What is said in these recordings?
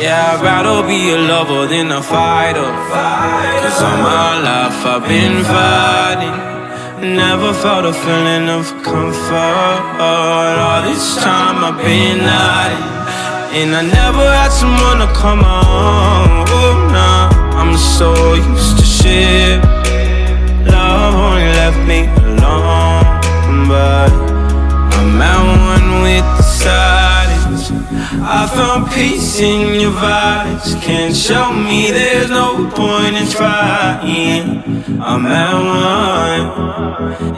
Yeah, I'd rather be a lover than a fighter. Cause all my life I've been fighting. Never felt a feeling of comfort. All this time I've been hiding, and I never had someone to come on. Oh, nah, I'm so used to shit. Love only left me alone, but I'm at one with the silence. I found peace in your vibes. Can't show me there's no point in trying. I'm at one,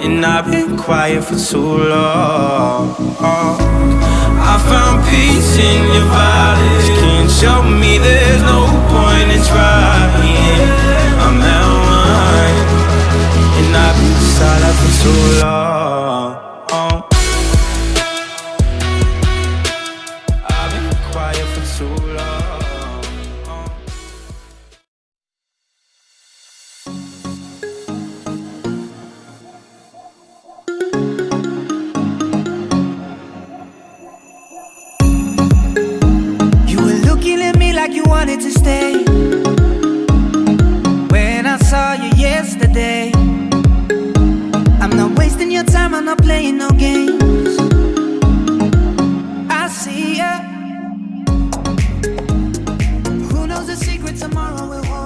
and I've been quiet for too long. I found peace in your vibes. Can't show me there's no point in trying. I'm at one, and I've been silent for too long. I've been quiet for too long. You were looking at me like you wanted to stay. When I saw you yesterday, I'm not wasting your time, I'm not playing no games. I see ya. Who knows the secret tomorrow will hold?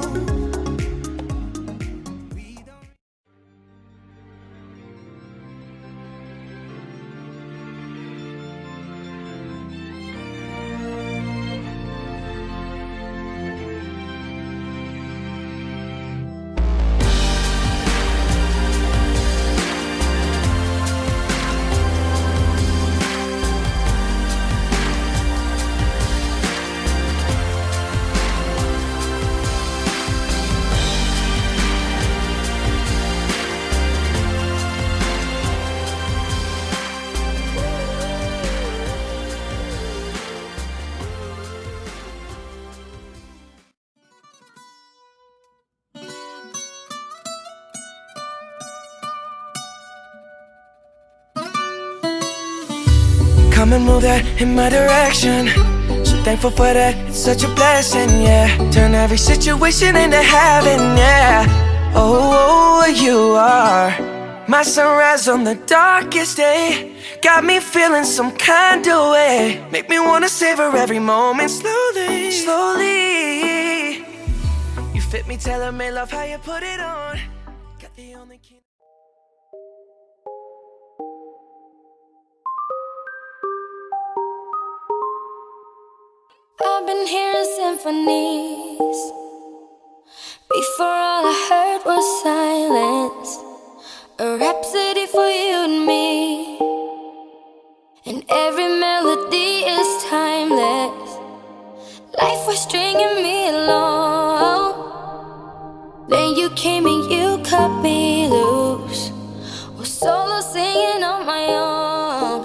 Come and move that in my direction. So thankful for that, it's such a blessing, yeah. Turn every situation into heaven, yeah. Oh, you are my sunrise on the darkest day. Got me feeling some kind of way. Make me wanna savor every moment slowly, slowly. You fit me, tailor-made, love how you put it on. Got the only key. I've been hearing symphonies. Before all I heard was silence. A rhapsody for you and me. And every melody is timeless. Life was stringing me along. Then you came and you cut me loose. Was solo singing on my own.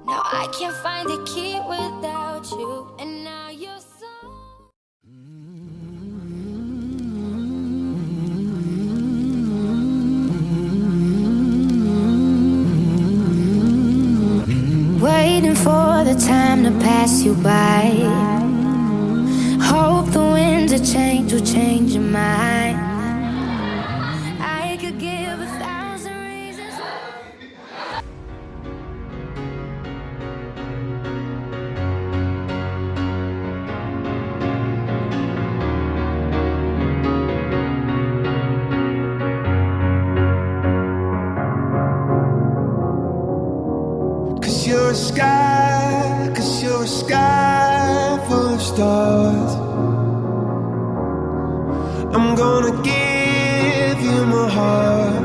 Now I can't find a key without you. And now you're so... Waiting for the time to pass you by. Hope the winds of change will change your mind. I could give 1,000 reasons. You're a sky full of stars. I'm gonna give you my heart.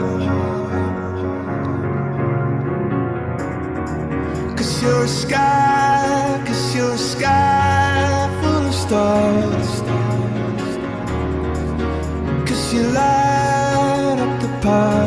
'Cause you're a sky full of stars. 'Cause you light up the path.